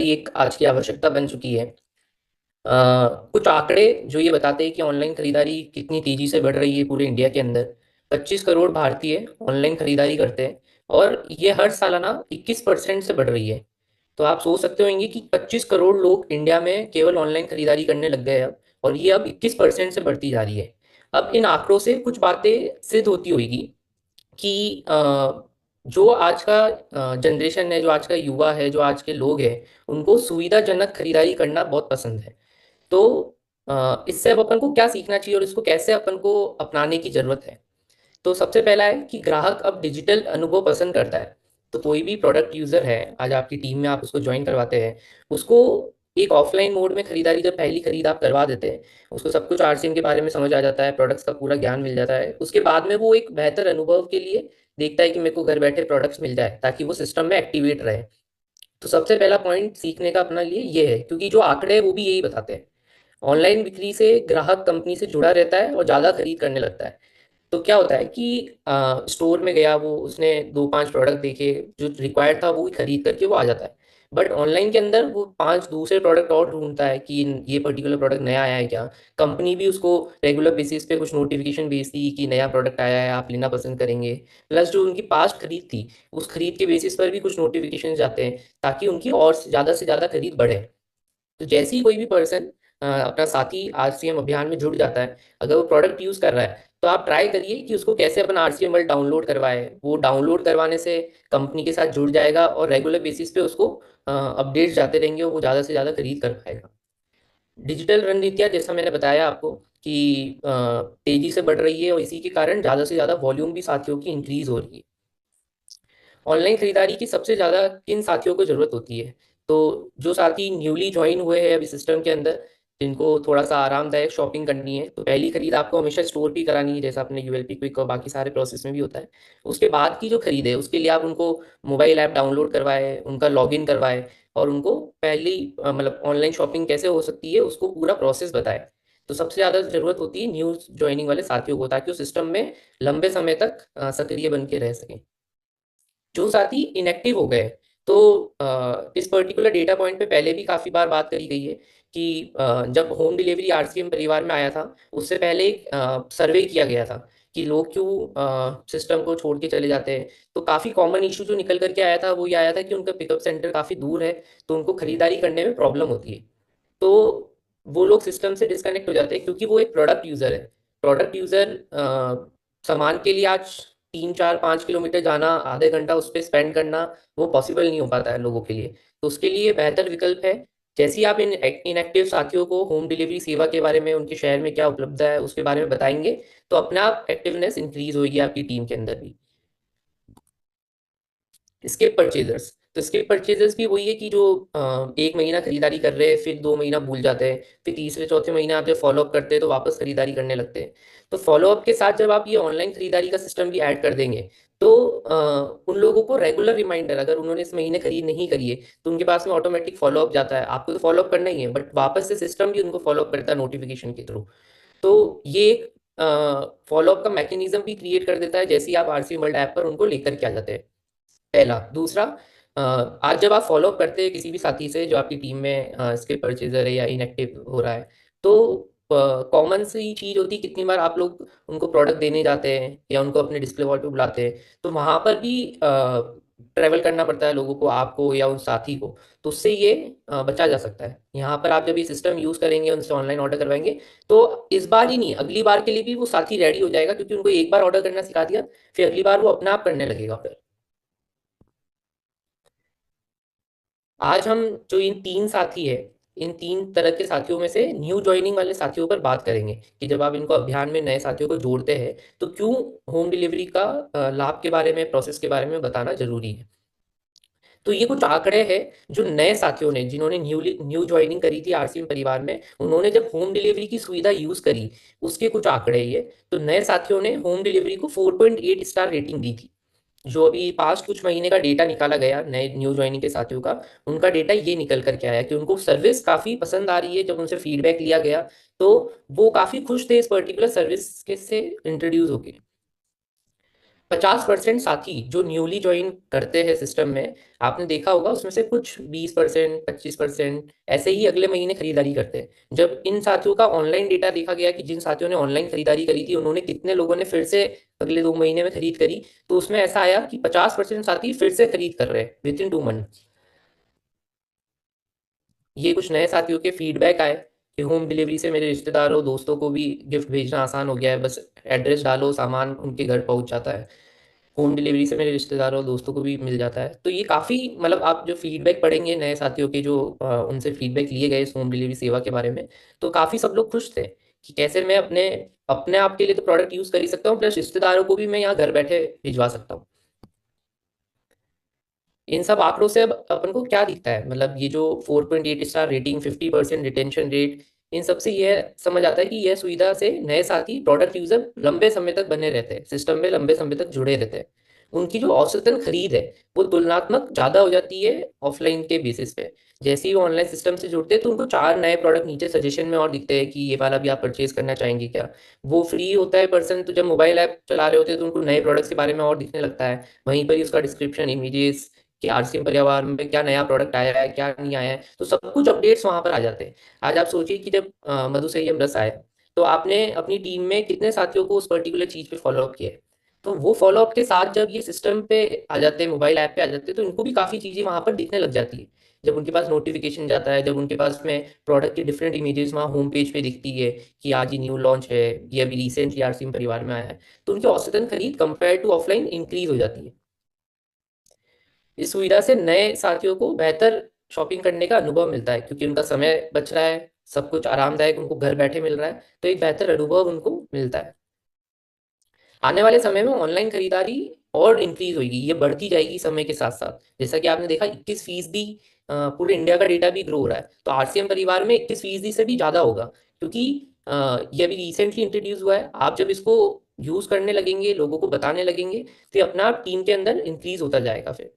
खरीदारी एक आज की आवश्यकता बन चुकी है। कुछ आंकड़े जो ये बताते हैं कि ऑनलाइन खरीदारी कितनी तेजी से बढ़ रही है पूरे इंडिया के अंदर। 25 करोड़ भारतीय ऑनलाइन खरीदारी करते हैं और ये हर सालाना 21% से बढ़ रही है। तो आप सोच सकते होंगे कि 25 करोड़ लोग इंडिया में केवल ऑनलाइन खरीदारी करने लग गए अब, और ये अब 21% से बढ़ती जा रही है। अब इन आंकड़ों से कुछ बातें सिद्ध होती होगी कि जो आज का जनरेशन है, जो आज का युवा है, जो आज के लोग हैं, उनको सुविधाजनक खरीदारी करना बहुत पसंद है। तो इससे अब अपन को क्या सीखना चाहिए और इसको कैसे अपन को अपनाने की जरूरत है। तो सबसे पहला है कि ग्राहक अब डिजिटल अनुभव पसंद करता है। तो कोई भी प्रोडक्ट यूजर है, आज आपकी टीम में आप उसको ज्वाइन करवाते हैं, उसको एक ऑफलाइन मोड में खरीदारी, जब पहली खरीद आप करवा देते हैं, उसको सब कुछ आरसीएम के बारे में समझ आ जाता है, प्रोडक्ट्स का पूरा ज्ञान मिल जाता है। उसके बाद में वो एक बेहतर अनुभव के लिए देखता है कि मेरे को घर बैठे प्रोडक्ट्स मिल जाए ताकि वो सिस्टम में एक्टिवेट रहे। तो सबसे पहला पॉइंट सीखने का अपना लिए ये है, क्योंकि जो आंकड़े हैं वो भी यही बताते हैं। ऑनलाइन बिक्री से ग्राहक कंपनी से जुड़ा रहता है और ज़्यादा खरीद करने लगता है। तो क्या होता है कि स्टोर में गया, वो उसने दो पांच प्रोडक्ट देखे, जो रिक्वायर्ड था वो खरीद करके वो आ जाता है। बट ऑनलाइन के अंदर वो पांच दूसरे प्रोडक्ट और ढूंढता है कि ये पर्टिकुलर प्रोडक्ट नया आया है क्या। कंपनी भी उसको रेगुलर बेसिस पे कुछ नोटिफिकेशन भेजती है कि नया प्रोडक्ट आया है, आप लेना पसंद करेंगे। प्लस जो उनकी पास्ट खरीद थी, उस खरीद के बेसिस पर भी कुछ नोटिफिकेशन जाते हैं ताकि उनकी और से ज़्यादा खरीद बढ़े। तो जैसे ही कोई भी पर्सन अपना साथी आरसीएम अभियान में जुड़ जाता है, अगर वो प्रोडक्ट यूज कर रहा है, तो आप ट्राई करिए कि उसको कैसे अपन आरसीएम डाउनलोड करवाए। वो डाउनलोड करवाने से कंपनी के साथ जुड़ जाएगा और रेगुलर बेसिस पे उसको अपडेट्स जाते रहेंगे और वो ज़्यादा से ज़्यादा खरीद कर पाएगा। डिजिटल रणनीतियाँ, जैसा मैंने बताया आपको कि तेजी से बढ़ रही है और इसी के कारण ज़्यादा से ज़्यादा वॉल्यूम भी साथियों की इंक्रीज हो रही है। ऑनलाइन खरीदारी की सबसे ज़्यादा किन साथियों को ज़रूरत होती है? तो जो साथी न्यूली ज्वाइन हुए हैं अभी सिस्टम के अंदर, जिनको थोड़ा-सा आरामदायक शॉपिंग करनी है, तो पहली खरीद आपको हमेशा स्टोर पे ही करानी है, जैसा आपने यूएलपी क्विक और बाकी सारे प्रोसेस में भी होता है। उसके बाद की जो खरीद है, उसके लिए आप उनको मोबाइल ऐप डाउनलोड करवाएँ, उनका लॉगिन करवाएँ और उनको पहली मतलब ऑनलाइन शॉपिंग कैसे हो सकती है, उसको पूरा प्रोसेस बताएँ। तो सबसे ज़्यादा ज़रूरत होती है न्यू जॉइनिंग वाले साथियों को, ताकि वो सिस्टम में लंबे समय तक सक्रिय बन के रह सकें। जो साथी इनएक्टिव हो गए, तो इस पर्टिकुलर डेटा पॉइंट पे पहले भी काफ़ी बार बात करी गई है कि जब होम डिलीवरी आरसीएम परिवार में आया था, उससे पहले एक सर्वे किया गया था कि लोग क्यों सिस्टम को छोड़ के चले जाते हैं। तो काफ़ी कॉमन इश्यू जो निकल कर के आया था, वो ये आया था कि उनका पिकअप सेंटर काफ़ी दूर है, तो उनको खरीदारी करने में प्रॉब्लम होती है। तो वो लोग सिस्टम से डिस्कनेक्ट हो जाते हैं, क्योंकि वो एक प्रोडक्ट यूज़र है। प्रोडक्ट यूज़र सामान के लिए आज 3, 4, 5 किलोमीटर जाना, आधे घंटा उस पे स्पेंड करना, वो पॉसिबल नहीं हो पाता है लोगों के लिए। तो उसके लिए बेहतर विकल्प है, जैसे ही आप इन इनएक्टिव साथियों को होम डिलीवरी सेवा के बारे में, उनके शहर में क्या उपलब्ध है, उसके बारे में बताएँगे, तो अपने आप एक्टिवनेस इंक्रीज़ होएगी आपकी टीम के अंदर भी। स्किप परचेजर्स, तो स्किप परचेजर्स भी वही है कि जो 1 महीना खरीदारी कर रहे हैं, फिर 2 महीना भूल जाते हैं, फिर तीसरे चौथे महीने आप जब फॉलोअप करते हैं तो वापस खरीदारी करने लगते हैं। तो फॉलोअप के साथ जब आप ये ऑनलाइन खरीदारी का सिस्टम भी ऐड कर देंगे, तो उन लोगों को रेगुलर रिमाइंडर, अगर उन्होंने इस महीने खरीद नहीं करी है, तो उनके पास में ऑटोमेटिक फॉलोअप जाता है। आपको तो फॉलोअप करना ही है, बट वापस से सिस्टम भी उनको फॉलोअप करता है नोटिफिकेशन के थ्रू। तो ये एक फॉलोअप का मैकेनिज्म भी क्रिएट कर देता है, जैसे ही आप आरसी वर्ल्ड ऐप पर उनको लेकर के आ जाते हैं। पहला। दूसरा, आज जब आप फ़ॉलो-अप करते हैं किसी भी साथी से जो आपकी टीम में स्किप परचेज़र है या इनएक्टिव हो रहा है, तो कॉमन सी चीज़ होती है, कितनी बार आप लोग उनको प्रोडक्ट देने जाते हैं या उनको अपने डिस्प्ले वॉल पे बुलाते हैं, तो वहाँ पर भी ट्रैवल करना पड़ता है लोगों को, आपको या उस साथी को। तो उससे ये बचा जा सकता है। यहाँ पर आप जब ये सिस्टम यूज़ करेंगे, उनसे ऑनलाइन ऑर्डर करवाएँगे, तो इस बार ही नहीं, अगली बार के लिए भी वो साथी रेडी हो जाएगा, क्योंकि उनको एक बार ऑर्डर करना सिखा दिया, फिर अगली बार वो अपने आप करने लगेगा ऑर्डर। आज हम जो इन 3 साथी हैं, इन 3 तरह के साथियों में से न्यू जॉइनिंग वाले साथियों पर बात करेंगे कि जब आप इनको अभियान में नए साथियों को जोड़ते हैं, तो क्यों होम डिलीवरी का लाभ के बारे में, प्रोसेस के बारे में बताना ज़रूरी है। तो ये कुछ आंकड़े हैं जो नए साथियों ने, जिन्होंने न्यू जॉइनिंग करी थी आरसीएम परिवार में, उन्होंने जब होम डिलीवरी की सुविधा यूज़ करी, उसके कुछ आंकड़े हैं ये। तो नए साथियों ने होम डिलीवरी को 4.8 स्टार रेटिंग दी थी। जो अभी पास्ट कुछ महीने का डेटा निकाला गया नए न्यू ज्वाइनिंग के साथियों का, उनका डेटा ये निकल कर के आया कि उनको सर्विस काफ़ी पसंद आ रही है। जब उनसे फीडबैक लिया गया, तो वो काफ़ी खुश थे इस पर्टिकुलर सर्विस के से इंट्रोड्यूस होके। 50% साथी जो न्यूली ज्वाइन करते हैं सिस्टम में, आपने देखा होगा उसमें से कुछ 20%, 25% ऐसे ही अगले महीने खरीदारी करते हैं। जब इन साथियों का ऑनलाइन डेटा देखा गया कि जिन साथियों ने ऑनलाइन खरीदारी करी थी उन्होंने कितने लोगों ने फिर से अगले 2 महीने में खरीद करी, तो उसमें ऐसा आया कि 50% साथी फिर से खरीद कर रहे हैं विद इन 2 मंथ। ये कुछ नए साथियों के फीडबैक आए कि होम डिलीवरी से मेरे रिश्तेदारों दोस्तों को भी गिफ्ट भेजना आसान हो गया है, बस एड्रेस डालो सामान उनके घर पहुंच जाता है। होम डिलीवरी से मेरे रिश्तेदारों और दोस्तों को भी मिल जाता है। तो ये काफ़ी मतलब आप जो फीडबैक पढ़ेंगे नए साथियों के जो उनसे फीडबैक लिए गए इस होम डिलीवरी सेवा के बारे में, तो काफ़ी सब लोग खुश थे कि कैसे मैं अपने अपने आप के लिए तो प्रोडक्ट यूज़ कर ही सकता हूँ, प्लस रिश्तेदारों को भी मैं यहाँ घर बैठे भिजवा सकता हूँ। इन सब आंकड़ों से अब अपन को क्या दिखता है, मतलब ये जो 4.8 स्टार रेटिंग, 50% रिटेंशन रेट, इन सब से यह समझ आता है कि यह सुविधा से नए साथी प्रोडक्ट यूजर लंबे समय तक बने रहते हैं, सिस्टम में लंबे समय तक जुड़े रहते हैं। उनकी जो औसतन खरीद है वो तुलनात्मक ज़्यादा हो जाती है ऑफलाइन के बेसिस पे। जैसे ही वो ऑनलाइन सिस्टम से जुड़ते हैं तो उनको 4 नए प्रोडक्ट नीचे सजेशन में और दिखते हैं कि ये वाला भी आप परचेज करना चाहेंगे क्या। वो फ्री होता है पर्सन, तो जब मोबाइल ऐप चला रहे होते हैं तो उनको नए प्रोडक्ट्स के बारे में और दिखने लगता है। वहीं पर ही उसका डिस्क्रिप्शन, इमेजेस कि आरसीएम पर्यावरण में क्या नया प्रोडक्ट आया है क्या नहीं आया है, तो सब कुछ अपडेट्स वहां पर आ जाते हैं। आज आप सोचिए कि जब मधु संयम रस आए तो आपने अपनी टीम में कितने साथियों को उस पर्टिकुलर चीज पे फॉलो अप किया है। तो वो फॉलो अप के साथ जब ये सिस्टम पे आ जाते हैं, मोबाइल ऐप पे आ जाते हैं, तो इनको भी काफी चीजें वहां पर दिखने लग जाती है। जब उनके पास नोटिफिकेशन जाता है, जब उनके पास में प्रोडक्ट की डिफरेंट इमेजेस वहाँ होम पेज पे दिखती है कि आज ये न्यू लॉन्च है, ये अभी रिसेंटली आरसीएम परिवार में आया है, तो उनकी औसतन खरीद कंपेयर टू ऑफलाइन इंक्रीज हो जाती है। इस सुविधा से नए साथियों को बेहतर शॉपिंग करने का अनुभव मिलता है क्योंकि उनका समय बच रहा है, सब कुछ आरामदायक उनको घर बैठे मिल रहा है, तो एक बेहतर अनुभव उनको मिलता है। आने वाले समय में ऑनलाइन खरीदारी और इंक्रीज होगी, ये बढ़ती जाएगी समय के साथ साथ। जैसा कि आपने देखा 21% पूरे इंडिया का डेटा भी ग्रो हो रहा है, तो आरसीएम परिवार में 21% से भी ज़्यादा होगा क्योंकि ये अभी रिसेंटली इंट्रोड्यूस हुआ है। आप जब इसको यूज़ करने लगेंगे, लोगों को बताने लगेंगे, तो ये अपना आप टीम के अंदर इंक्रीज होता जाएगा फिर।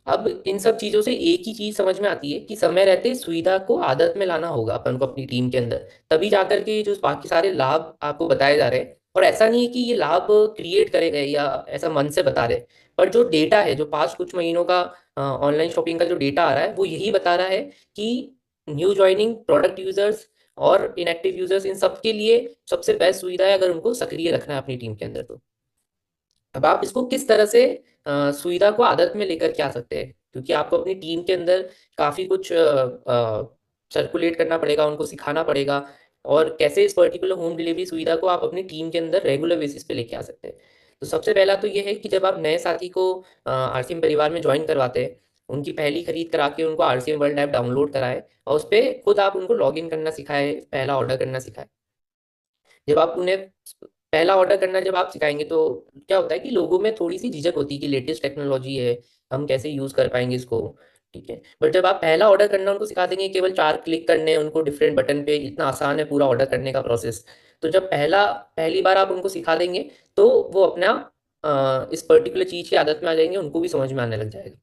अब इन सब चीज़ों से एक ही चीज़ समझ में आती है कि समय रहते सुविधा को आदत में लाना होगा अपन को अपनी टीम के अंदर, तभी जाकर के जो बाकी सारे लाभ आपको बताए जा रहे हैं। और ऐसा नहीं है कि ये लाभ क्रिएट करे गए या ऐसा मन से बता रहे, पर जो डेटा है, जो पास्ट कुछ महीनों का ऑनलाइन शॉपिंग का जो डेटा आ रहा है वो यही बता रहा है कि न्यू ज्वाइनिंग प्रोडक्ट यूजर्स और इनएक्टिव यूजर्स इन सब के लिए सबसे बेस्ट सुविधा है अगर उनको सक्रिय रखना है अपनी टीम के अंदर तो। अब आप इसको किस तरह से सुविधा को आदत में लेकर के आ सकते हैं, क्योंकि आपको अपनी टीम के अंदर काफ़ी कुछ सर्कुलेट करना पड़ेगा, उनको सिखाना पड़ेगा, और कैसे इस पर्टिकुलर होम डिलीवरी सुविधा को आप अपनी टीम के अंदर रेगुलर बेसिस पे लेके आ सकते हैं। तो सबसे पहला तो ये है कि जब आप नए साथी को आरसीएम परिवार में ज्वाइन करवाते हैं, उनकी पहली खरीद करा के उनको आरसीएम वर्ल्ड ऐप डाउनलोड कराएं और उस पर खुद आप उनको लॉग इन करना सिखाएं, पहला ऑर्डर करना सिखाएं। जब आप उन्हें पहला ऑर्डर करना जब आप सिखाएंगे तो क्या होता है कि लोगों में थोड़ी सी झिझक होती है कि लेटेस्ट टेक्नोलॉजी है, हम कैसे यूज कर पाएंगे इसको। ठीक है, बट जब आप पहला ऑर्डर करना उनको सिखा देंगे, केवल 4 क्लिक करने हैं उनको डिफरेंट बटन पे, इतना आसान है पूरा ऑर्डर करने का प्रोसेस। तो जब पहली बार आप उनको सिखा देंगे तो वो अपने आप इस पर्टिकुलर चीज की आदत में आ जाएंगे, उनको भी समझ में आने लग जाएगा।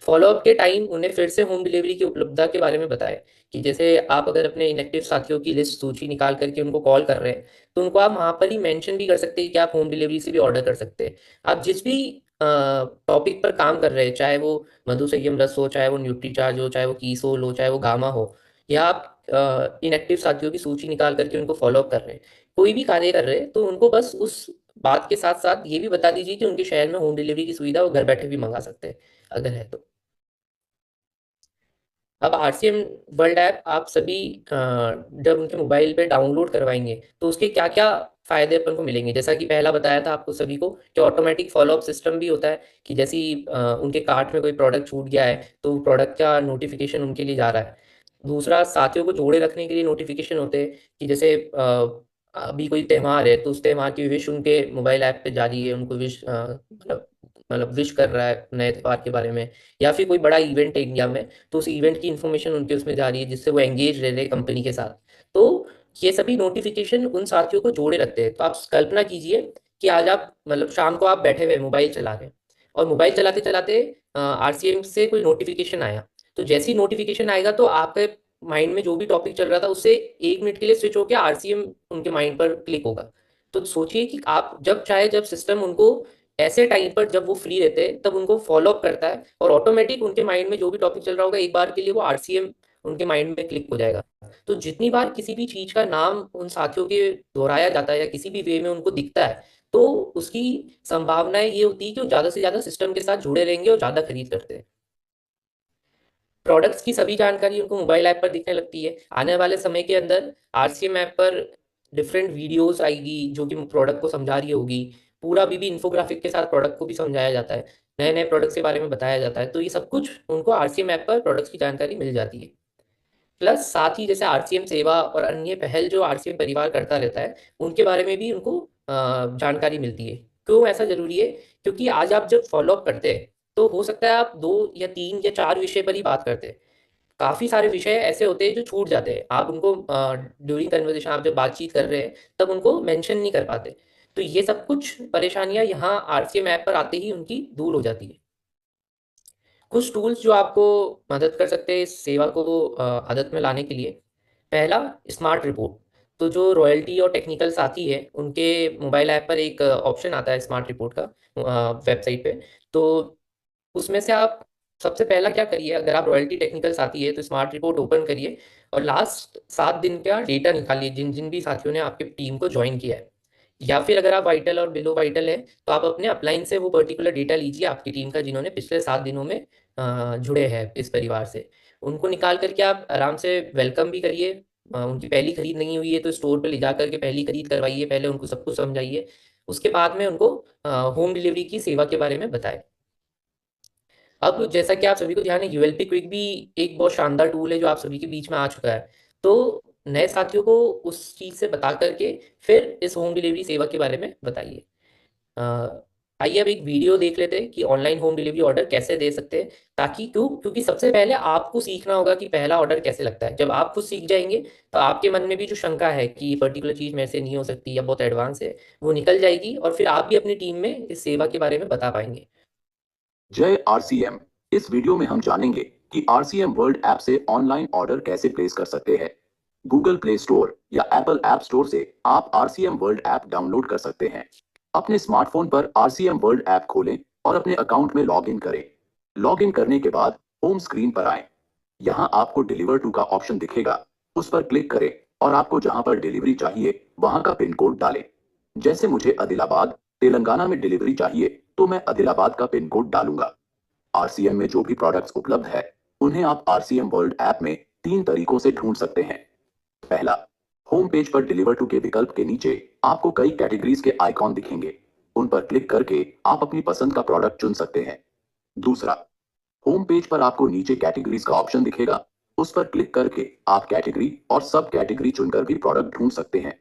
फॉलोअप के टाइम उन्हें फिर से होम डिलीवरी की उपलब्धता के बारे में बताएं कि जैसे आप अगर अपने इनएक्टिव साथियों की लिस्ट सूची निकाल करके उनको कॉल कर रहे हैं, तो उनको आप वहां पर ही मेंशन भी कर सकते हैं कि आप होम डिलीवरी से भी ऑर्डर कर सकते हैं। आप जिस भी टॉपिक पर काम कर रहे हैं, चाहे वो मधु संयम रस हो, चाहे वो न्यूट्री चार्ज हो, चाहे वो कीसोल हो, चाहे वो गामा हो, या आप इनएक्टिव साथियों की सूची निकाल करके उनको फॉलोअप कर रहे हैं, कोई भी कार्य कर रहे हैं, तो उनको बस उस बात के साथ साथ ये भी बता दीजिए कि उनके शहर में होम डिलीवरी की सुविधा वो घर बैठे भी मंगा सकते हैं अगर है तो। अब आरसीएम वर्ल्ड ऐप आप सभी जब उनके मोबाइल पे डाउनलोड करवाएंगे तो उसके क्या क्या फायदे अपन को मिलेंगे, जैसा कि पहला बताया था आपको सभी को कि ऑटोमेटिक फॉलोअप सिस्टम भी होता है कि जैसे ही उनके कार्ट में कोई प्रोडक्ट छूट गया है तो प्रोडक्ट का नोटिफिकेशन उनके लिए जा रहा है। दूसरा, साथियों को जोड़े रखने के लिए नोटिफिकेशन होते हैं कि जैसे अभी कोई त्यौहार है तो उस त्यौहार की विश उनके मोबाइल ऐप पे जा रही है, उनको विश मतलब विश कर रहा है नए त्यौहार के बारे में, या फिर कोई बड़ा इवेंट है इंडिया में तो उस इवेंट की इन्फॉर्मेशन उनके उसमें जा रही है जिससे वो एंगेज रह रहे कंपनी के साथ। तो ये सभी नोटिफिकेशन उन साथियों को जोड़े रखते हैं। तो आप कल्पना कीजिए कि आज आप मतलब शाम को आप बैठे हुए मोबाइल चला रहे हैं और मोबाइल चलाते चलाते आरसीएम से कोई नोटिफिकेशन आया, तो जैसे ही नोटिफिकेशन आएगा तो आपके माइंड में जो भी टॉपिक चल रहा था उससे 1 मिनट के लिए स्विच होकर आरसीएम उनके माइंड पर क्लिक होगा। तो सोचिए कि आप जब चाहे, जब सिस्टम उनको ऐसे टाइम पर जब वो फ्री रहते हैं तब उनको फॉलो अप करता है, और ऑटोमेटिक उनके माइंड में जो भी टॉपिक चल रहा होगा एक बार के लिए वो आरसीएम उनके माइंड में क्लिक हो जाएगा। तो जितनी बार किसी भी चीज का नाम उन साथियों के दोहराया जाता है या किसी भी वे में उनको दिखता है, तो उसकी संभावनाएं ये होती है कि वो ज्यादा से ज्यादा सिस्टम के साथ जुड़े रहेंगे और ज्यादा खरीद करते हैं। प्रोडक्ट्स की सभी जानकारी उनको मोबाइल ऐप पर दिखने लगती है। आने वाले समय के अंदर आरसीएम ऐप पर डिफरेंट वीडियोस आएगी जो कि प्रोडक्ट को समझा रही होगी। पूरा भी इन्फोग्राफिक के साथ प्रोडक्ट को भी समझाया जाता है, नए नए प्रोडक्ट्स के बारे में बताया जाता है। तो ये सब कुछ उनको आरसीएम ऐप पर प्रोडक्ट्स की जानकारी मिल जाती है। प्लस साथ ही जैसे आरसीएम सेवा और अन्य पहल जो आरसीएम परिवार करता रहता है, उनके बारे में भी उनको जानकारी मिलती है। क्यों ऐसा जरूरी है? क्योंकि आज आप जब फॉलो अप करते हैं तो हो सकता है आप 2 या 3 या 4 विषय पर ही बात करते हैं। काफी सारे विषय ऐसे होते हैं जो छूट जाते हैं, आप उनको ड्यूरिंग कन्वर्सेशन आप जब बातचीत कर रहे हैं तब उनको मेंशन नहीं कर पाते। तो ये सब कुछ परेशानियां यहाँ आरसीएम ऐप पर आते ही उनकी दूर हो जाती है। कुछ टूल्स जो आपको मदद कर सकते हैं इस सेवा को आदत में लाने के लिए। पहला, स्मार्ट रिपोर्ट। तो जो रॉयल्टी और टेक्निकल साथी है उनके मोबाइल ऐप पर एक ऑप्शन आता है स्मार्ट रिपोर्ट का, वेबसाइट पे। तो उसमें से आप सबसे पहला क्या करिए, अगर आप रॉयल्टी टेक्निकल साथी है तो स्मार्ट रिपोर्ट ओपन करिए और लास्ट 7 दिन का डेटा निकालिए जिन जिन भी साथियों ने आपके टीम को ज्वाइन किया है। या फिर अगर आप वाइटल और बिलो वाइटल है तो आप अपने अपलाइन से वो पर्टिकुलर डेटा लीजिए आपकी टीम का जिन्होंने पिछले 7 दिनों में जुड़े हैं इस परिवार से। उनको निकाल करके आप आराम से वेलकम भी करिए। उनकी पहली खरीद नहीं हुई है तो स्टोर पे ले जा करके पहली खरीद करवाइए, पहले उनको सब कुछ समझाइए। उसके बाद में उनको होम डिलीवरी की सेवा के बारे में बताएं। अब जैसा कि आप सभी को ध्यान है, यूएलपी क्विक भी एक बहुत शानदार टूल है जो आप सभी के बीच में आ चुका है। तो नए साथियों को उस चीज से बता करके फिर इस होम डिलीवरी सेवा के बारे में बताइए। अ, आइए अब एक वीडियो देख लेते हैं कि ऑनलाइन होम डिलीवरी ऑर्डर कैसे दे सकते हैं। ताकि क्योंकि सबसे पहले आपको सीखना होगा कि पहला ऑर्डर कैसे लगता है। जब आप खुद सीख जाएंगे तो आपके मन में भी जो शंका है कि ये पर्टिकुलर चीज मेरे से नहीं हो सकती या बहुत एडवांस है, वो निकल जाएगी और फिर आप भी अपनी टीम में इस सेवा के बारे में बता पाएंगे। जय आरसीएम। इस वीडियो में हम जानेंगे कि आरसीएम वर्ल्ड ऐप से ऑनलाइन ऑर्डर कैसे प्लेस कर सकते हैं। गूगल प्ले स्टोर या एप्पल ऐप स्टोर से आप आरसीएम वर्ल्ड ऐप डाउनलोड कर सकते हैं। अपने स्मार्टफोन पर आरसीएम वर्ल्ड ऐप खोलें और अपने अकाउंट में लॉग इन करें। लॉग इन करने के बाद होम स्क्रीन पर आएं। यहाँ आपको डिलीवर टू का ऑप्शन दिखेगा, उस पर क्लिक करें और आपको जहां पर डिलीवरी चाहिए वहां का पिन कोड डालें। जैसे मुझे आदिलाबाद तेलंगाना में डिलीवरी चाहिए तो मैं आदिलाबाद का पिन कोड डालूंगा। आरसीएम में जो भी प्रोडक्ट्स उपलब्ध है उन्हें आप आरसीएम वर्ल्ड ऐप में 3 तरीकों से ढूंढ सकते हैं। पहला, होम पेज पर डिलीवर टू के विकल्प के नीचे आपको कई कैटेगरीज के आइकॉन दिखेंगे, उन पर क्लिक करके आप अपनी पसंद का प्रोडक्ट चुन सकते हैं। दूसरा, होम पेज पर आपको नीचे कैटेगरीज का ऑप्शन दिखेगा, उस पर क्लिक करके आप कैटेगरी और सब कैटेगरी चुनकर भी प्रोडक्ट ढूंढ सकते हैं।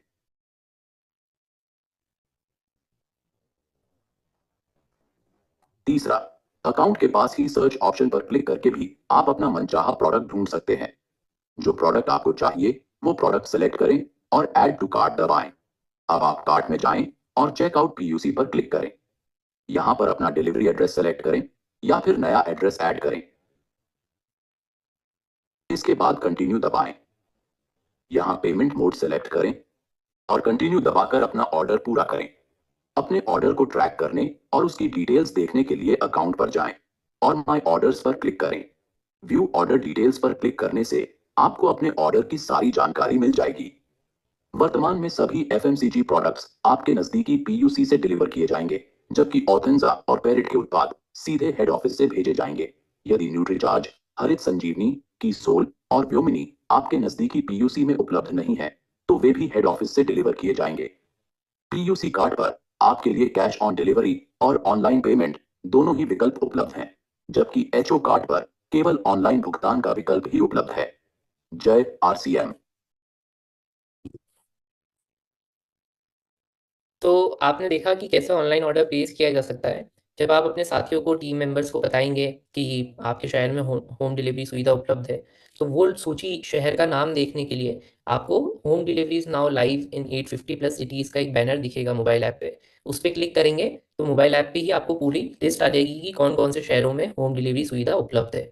तीसरा, अकाउंट के पास ही सर्च ऑप्शन पर क्लिक करके भी आप अपना मनचाहा प्रोडक्ट ढूंढ सकते हैं। जो प्रोडक्ट आपको चाहिए वो प्रोडक्ट सेलेक्ट करें और ऐड टू कार्ट दबाएं। अब आप कार्ट में जाएं और चेकआउट पीयूसी पर क्लिक करें। यहां पर अपना डिलीवरी एड्रेस सेलेक्ट करें या फिर नया एड्रेस ऐड करें। इसके बाद कंटिन्यू दबाएं। यहां पेमेंट मोड सेलेक्ट करें और कंटिन्यू दबाकर अपना ऑर्डर पूरा करें। अपने ऑर्डर को ट्रैक करने और उसकी डिटेल्स देखने के लिए अकाउंट पर जाएं और माय ऑर्डर्स पर क्लिक करें। व्यू ऑर्डर डिटेल्स पर क्लिक करने से आपको अपने ऑर्डर की सारी जानकारी मिल जाएगी। वर्तमान में सभी एफएमसीजी प्रोडक्ट्स आपके नजदीकी पीयूसी से डिलीवर किए जाएंगे, जबकि ऑथेंजा और पेरिट के उत्पाद सीधे हेड ऑफिस से भेजे जाएंगे। यदि न्यूट्रीचार्ज, हरित संजीवनी, कीसोल और व्योमिनी आपके नजदीकी पीयूसी में उपलब्ध नहीं है तो वे भी हेड ऑफिस से डिलीवर किए जाएंगे। पीयूसी कार्ड पर आपके लिए कैश ऑन डिलीवरी और ऑनलाइन पेमेंट दोनों ही विकल्प उपलब्ध हैं, जबकि एचओ कार्ड पर केवल ऑनलाइन भुगतान का विकल्प ही उपलब्ध है। जय आरसीएम। तो आपने देखा कि कैसे ऑनलाइन ऑर्डर प्लेस किया जा सकता है। जब आप अपने साथियों को, टीम मेंबर्स को बताएंगे कि आपके शहर में होम डिलीवरी सुविधा उपलब्ध है, तो वो सूची शहर का नाम देखने के लिए आपको home deliveries now live in 850+ cities का एक बैनर दिखेगा मोबाइल ऐप पे। उस पर क्लिक करेंगे तो मोबाइल ऐप पे ही आपको पूरी लिस्ट आ जाएगी कि कौन कौन से शहरों में होम डिलीवरी सुविधा उपलब्ध है।